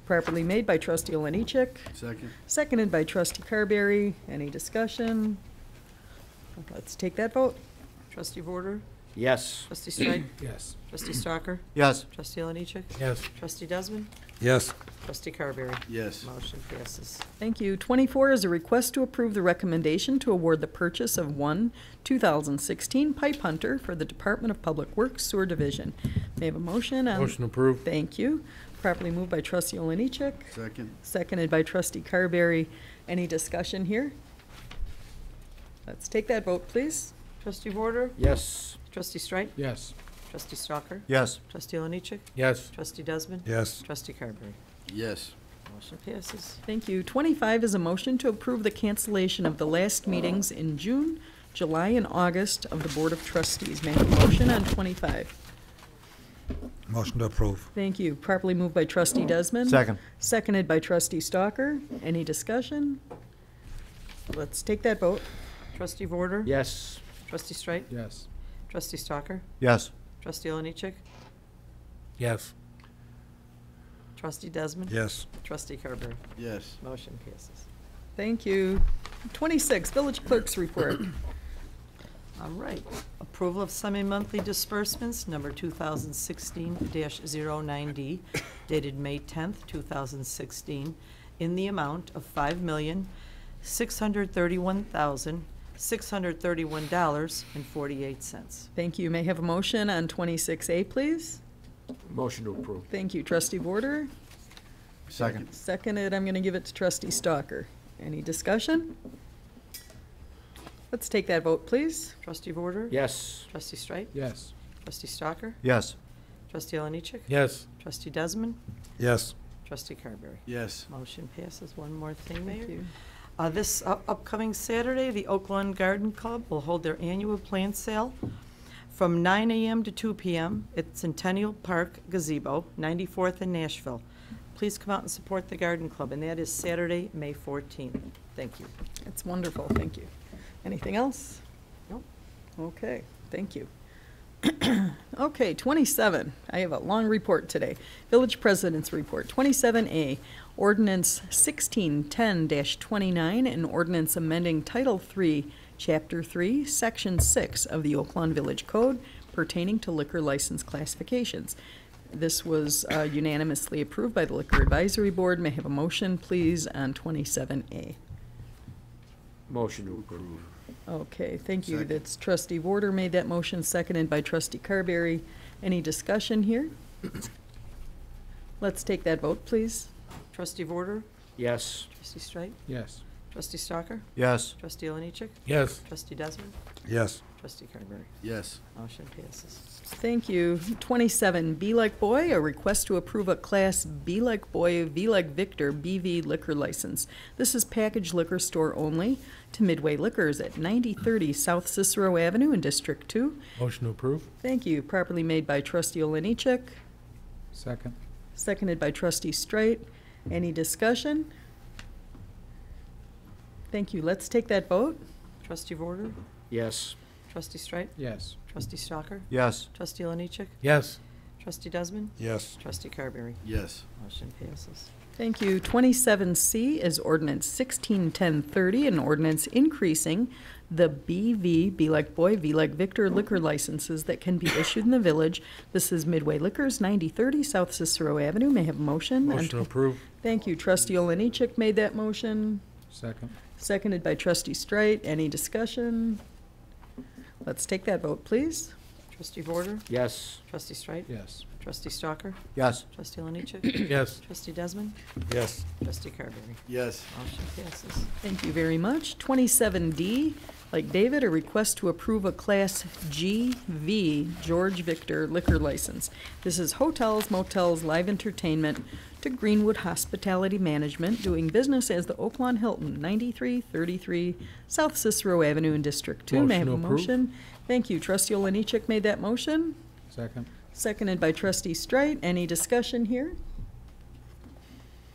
Properly made by Trustee Oliniechek. Second. Seconded by Trustee Carberry. Any discussion? Let's take that vote. Trustee Vorder? Yes. Trustee Streit? Yes. Trustee Stalker? Yes. Trustee Oliniechek? Yes. Trustee Desmond? Yes. Trustee Carberry? Yes. Motion passes. Thank you. 24 is a request to approve the recommendation to award the purchase of one 2016 pipe hunter for the Department of Public Works Sewer Division. May I have a motion on? Motion approved. Thank you. Properly moved by Trustee Oliniechek. Second. Seconded by Trustee Carberry. Any discussion here? Let's take that vote, please. Trustee Vorder? Yes. Trustee Streit? Yes. Trustee Stalker? Yes. Trustee Oliniechek? Yes. Trustee Desmond? Yes. Trustee Carberry? Yes. Motion passes. Thank you. 25 is a motion to approve the cancellation of the last meetings in June, July, and August of the Board of Trustees. May I have a motion on 25? Motion to approve. Thank you. Properly moved by Trustee Desmond. Second. Seconded by Trustee Stalker. Any discussion? Let's take that vote. Trustee Vorder? Yes. Trustee Streit? Yes. Trustee Stalker? Yes. Trustee Oliniechek? Yes. Trustee Desmond? Yes. Trustee Carberry? Yes. Motion passes. Thank you. 26, Village Clerk's Report. All right. Approval of semi-monthly disbursements, number 2016-09D, dated May 10th, 2016, in the amount of $5,631,631.48. Thank you. May I have a motion on 26A, please? Motion to approve. Thank you. Trustee Vorder. Second. Seconded. I'm going to give it to Trustee Stalker. Any discussion? Let's take that vote, please. Trustee Vorder? Yes. Trustee Streit? Yes. Trustee Stalker? Yes. Trustee Oliniechek? Yes. Trustee Desmond? Yes. Trustee Carberry? Yes. Motion passes. One more thing, Thank Mayor. you. This upcoming Saturday, the Oakland Garden Club will hold their annual plant sale from 9 a.m. to 2 p.m. at Centennial Park Gazebo, 94th and Nashville. Please come out and support the Garden Club, and that is Saturday, May 14th. Thank you. It's wonderful. Thank you. Anything else? Nope. Okay. Thank you. Okay, 27. I have a long report today. Village President's Report. 27A, Ordinance 1610-29, and ordinance amending Title 3, Chapter 3, Section 6 of the Oakland Village Code pertaining to liquor license classifications. This was unanimously approved by the Liquor Advisory Board. May I have a motion, please, on 27A? Motion to approve. Okay, thank you. Second. That's Trustee Vorder made that motion, seconded by Trustee Carberry. Any discussion here? Let's take that vote, please. Trustee Vorder? Yes. Trustee Streit? Yes. Trustee Stalker? Yes. Trustee Oliniechek? Yes. Trustee Desmond? Yes. Trustee Carberry? Yes. Motion passes. Thank you. 27, Be Like Boy, a request to approve a Class Be Like Boy, V Like Victor BV liquor license. This is packaged liquor store only to Midway Liquors at 9030 South Cicero Avenue in District 2. Motion to approve. Thank you. Properly made by Trustee Oliniechek, Second. seconded by Trustee Streit. Any discussion? Thank you. Let's take that vote. Trustee Vorder? Yes. Trustee Streit? Yes. Trustee Stalker? Yes. Trustee Oliniechek? Yes. Trustee Desmond? Yes. Trustee Carberry? Yes. Motion passes. Thank you. 27C is ordinance 161030, an ordinance increasing the BV, be like boy, V like Victor liquor licenses that can be issued in the village. This is Midway Liquors, 9030 South Cicero Avenue. May I have a motion? Motion approved. Thank you. Trustee Olenichik made that motion. Second. Seconded by Trustee Streit. Any discussion? Let's take that vote, please. Trustee Border? Yes. Trustee Streit? Yes. Trustee Stalker? Yes. Trustee Lenich? Yes. Trustee Desmond? Yes. Trustee Carberry? Yes. Motion passes. Thank you very much. 27D, like David, a request to approve a Class GV George Victor liquor license. This is hotels, motels, live entertainment to Greenwood Hospitality Management, doing business as the Oaklawn Hilton, 9333 South Cicero Avenue in District 2. May I have a Motion to approve. motion? Thank you. Trustee Olenichik made that motion. Second. Seconded by Trustee Streit. Any discussion here?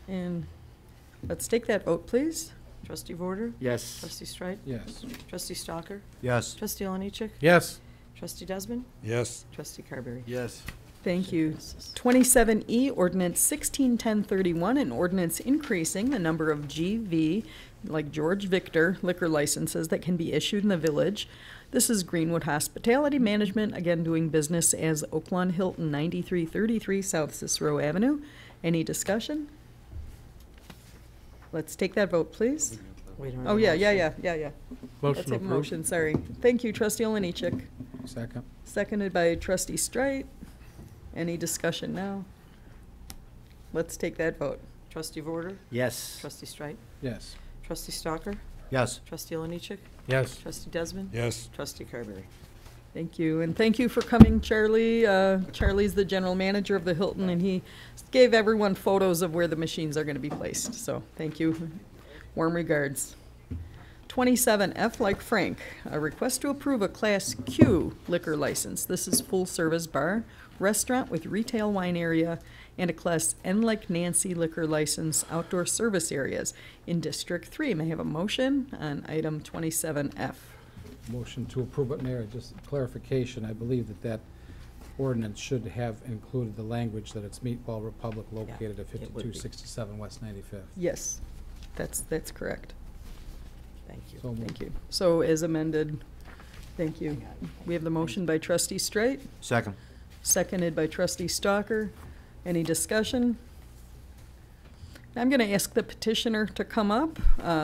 And let's take that vote, please. Trustee Border? Yes. Trustee Streit? Yes. Trustee Stalker? Yes. Trustee Lenich? Yes. Trustee Desmond? Yes. Trustee Carberry? Yes. Thank you. 27E, ordinance 161031, an ordinance increasing the number of GV, like George Victor, liquor licenses that can be issued in the village. This is Greenwood Hospitality Management, again doing business as Oaklawn Hilton, 9333 South Cicero Avenue. Any discussion? Let's take that vote, please. Wait a minute. Oh, yeah. Motion Let's have a approved. motion, sorry. Thank you, Trustee Olenichik. Second. Seconded by Trustee Streit. Any discussion now? Let's take that vote. Trustee Border? Yes. Trustee Streit? Yes. Trustee Stalker? Yes. Trustee Lenich? Yes. Trustee Desmond? Yes. Trustee Carberry? Thank you, and thank you for coming, Charlie. Charlie's the general manager of the Hilton, and he gave everyone photos of where the machines are going to be placed, so thank you. Warm regards. 27F, like Frank, a request to approve a Class Q liquor license. This is full-service bar, restaurant with retail wine area, and a Class N like Nancy liquor license, outdoor service areas in District 3. May I have a motion on item 27F? Motion to approve, but Mayor, just clarification, I believe that ordinance should have included the language that it's Meatball Republic located at it would be. 5267 West 95th. Yes, that's correct. Thank you. So moved. Thank you. So as amended, thank you. We have the motion by Trustee Streit, Second. seconded by Trustee Stalker. Any discussion? I'm going to ask the petitioner to come up.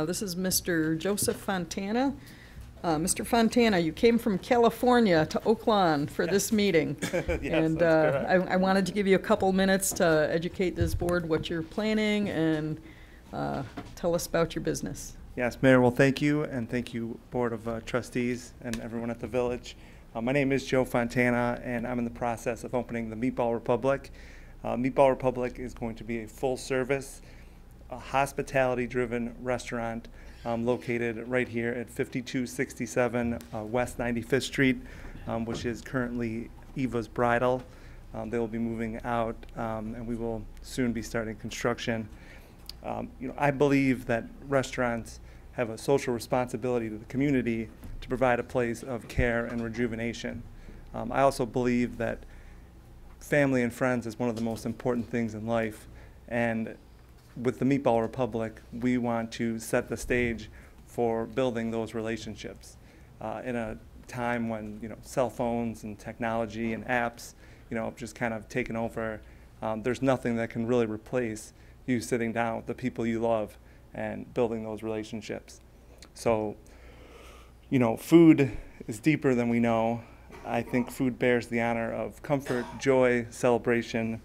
This is Mr. Joseph Fontana. Mr. Fontana, you came from California to Oaklawn for this meeting. And I wanted to give you a couple minutes to educate this board what you're planning and tell us about your business. Yes, Mayor, well, thank you, and thank you, Board of Trustees and everyone at the Village. My name is Joe Fontana, and I'm in the process of opening the Meatball Republic. Meatball Republic is going to be a full-service, hospitality-driven restaurant located right here at 5267 West 95th Street, which is currently Eva's Bridal. They will be moving out, and we will soon be starting construction. I believe that restaurants have a social responsibility to the community to provide a place of care and rejuvenation. I also believe that family and friends is one of the most important things in life, and with the Meatball Republic, we want to set the stage for building those relationships in a time when cell phones and technology and apps just kind of taken over. There's nothing that can really replace you sitting down with the people you love and building those relationships. So, food is deeper than we know. I think food bears the honor of comfort, joy, celebration.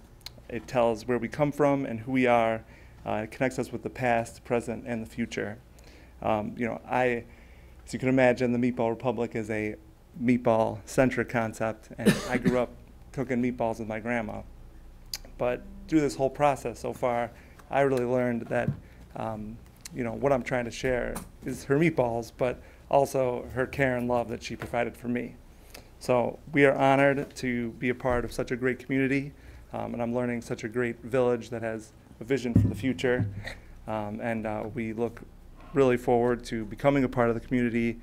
It tells where we come from and who we are. It connects us with the past, present, and the future. As you can imagine, the Meatball Republic is a meatball-centric concept, and I grew up cooking meatballs with my grandma. But through this whole process so far, I really learned that, what I'm trying to share is her meatballs, but also her care and love that she provided for me. So we are honored to be a part of such a great community, and I'm learning such a great village that has a vision for the future, and we look really forward to becoming a part of the community.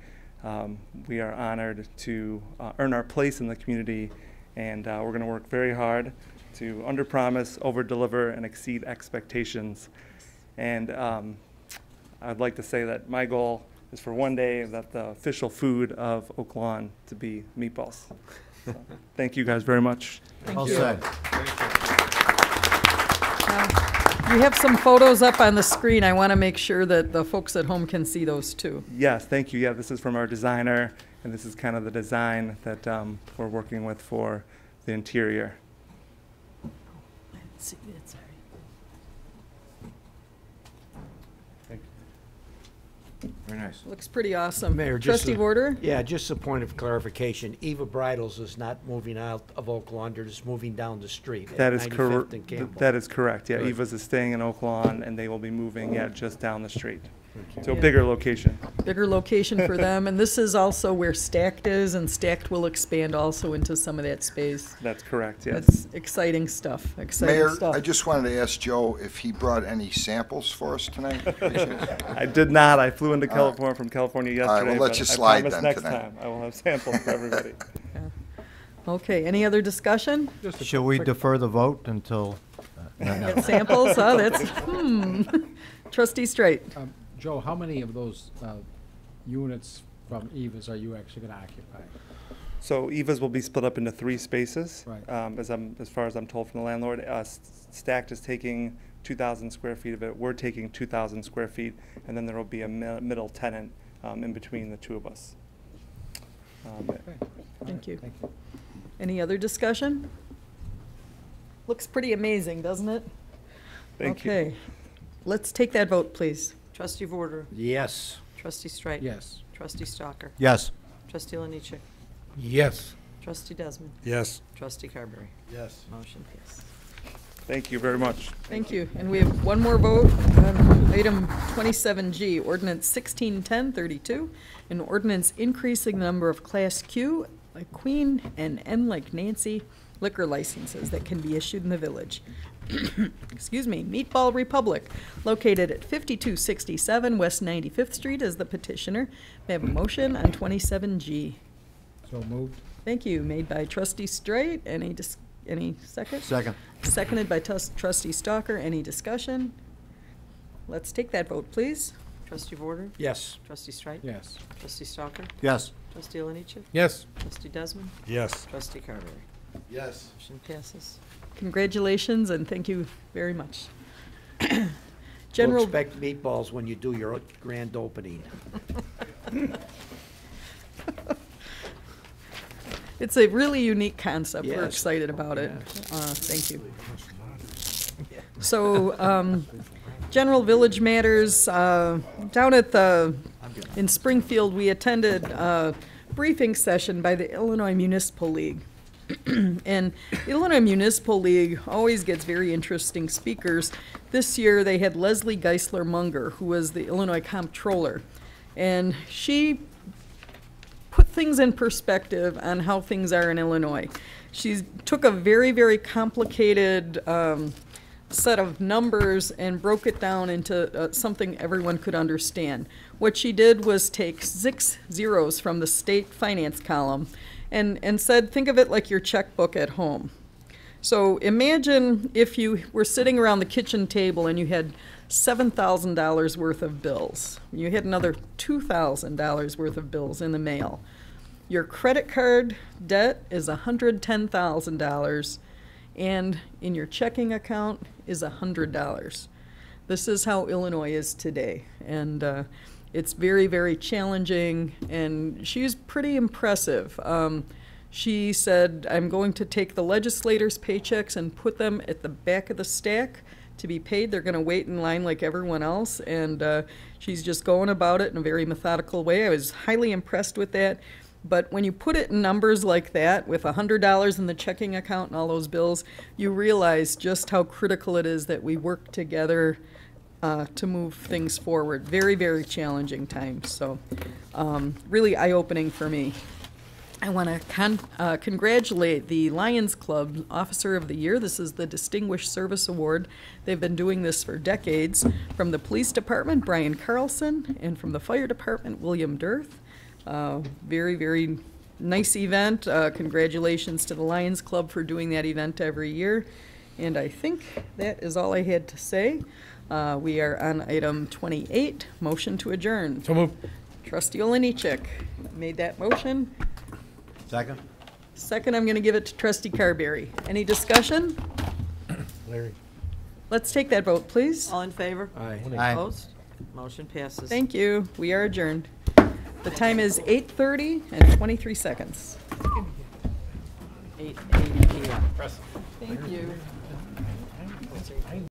We are honored to earn our place in the community, and we're going to work very hard to underpromise, overdeliver, and exceed expectations. And I'd like to say that my goal is for one day that the official food of Oak Lawn to be meatballs. So, thank you guys very much. Well said. You have some photos up on the screen. I want to make sure that the folks at home can see those too. Yes, thank you. Yeah, this is from our designer, and this is kind of the design that we're working with for the interior. See, it's all right. Very nice. Looks pretty awesome. Mayor, just Trustee Warder? Yeah, just a point of clarification. Eva Bridals is not moving out of Oak Lawn, they're just moving down the street That at is 95th correct. and Campbell. That is correct. Yeah, Good. Eva's is staying in Oak Lawn, and they will be moving, yeah, just down the street to a Yeah. bigger location. Bigger location for them, and this is also where Stacked is, and Stacked will expand also into some of that space. That's correct. Yes. That's exciting stuff, exciting Mayor, stuff. I just wanted to ask Joe if he brought any samples for us tonight. I did not. I flew into California from California All right, yesterday. we'll let but you I slide promise then next tonight. time I will have samples for everybody. Okay, any other discussion? Shall we defer the vote until? Get samples, huh, that's, Trustee Straight. Joe, how many of those units from Eva's are you actually going to occupy? So Eva's will be split up into 3 spaces. Right. As far as I'm told from the landlord, Stacked is taking 2,000 square feet of it. We're taking 2,000 square feet, and then there will be a middle tenant in between the two of us. Thank you. Any other discussion? Looks pretty amazing, doesn't it? Thank you. Okay, let's take that vote, please. Trustee Vorder. Yes. Trustee Strike. Yes. Trustee Stalker. Yes. Trustee Lanichuk. Yes. Trustee Desmond. Yes. Trustee Carberry. Yes. Motion passed. Thank you very much. Thank you. And we have one more vote on item 27G, ordinance 161032, an ordinance increasing the number of Class Q, like Queen, and N like Nancy, liquor licenses that can be issued in the village. Excuse me, Meatball Republic, located at 5267 West 95th Street, as the petitioner. May I have a motion on 27G? So moved. Thank you. Made by Trustee Straight. Any second? Second. Seconded by Trustee Stalker. Any discussion? Let's take that vote, please. Trustee Vorder. Yes. Trustee Strike. Yes. Trustee Stalker. Yes. Trustee Lanichuk. Yes. Trustee Desmond. Yes. Trustee Carberry. Yes. Motion passes. Congratulations and thank you very much. We'll General, expect meatballs when you do your grand opening. it's a really unique concept. We're Yes. excited about it. Thank you. So, General Village Matters, down at in Springfield, we attended a briefing session by the Illinois Municipal League. And the Illinois Municipal League always gets very interesting speakers. This year they had Leslie Geisler-Munger, who was the Illinois Comptroller. And she put things in perspective on how things are in Illinois. She took a very, very complicated set of numbers and broke it down into something everyone could understand. What she did was take 6 zeros from the state finance column and said, think of it like your checkbook at home. So imagine if you were sitting around the kitchen table and you had $7,000 worth of bills. You had another $2,000 worth of bills in the mail. Your credit card debt is $110,000, and in your checking account is $100. This is how Illinois is today, and it's very, very challenging, and she's pretty impressive. She said, I'm going to take the legislators' paychecks and put them at the back of the stack to be paid. They're going to wait in line like everyone else, and she's just going about it in a very methodical way. I was highly impressed with that. But when you put it in numbers like that, with $100 in the checking account and all those bills, you realize just how critical it is that we work together to move things forward. Very, very challenging times. So really eye-opening for me. I want to congratulate the Lions Club Officer of the Year. This is the Distinguished Service Award. They've been doing this for decades. From the Police Department, Brian Carlson, and from the Fire Department, William Dirth. Very, very Nice event. Congratulations to the Lions Club for doing that event every year. And I think that is all I had to say. We are on item 28, motion to adjourn. So moved. Trustee Oliniechek made that motion. Second? Second, I'm going to give it to Trustee Carberry. Any discussion? Larry. Let's take that vote, please. All in favor? Aye. Aye. Opposed? Motion passes. Thank you. We are adjourned. The time is 8:30 and 23 seconds. 8:80 p.m. Thank you.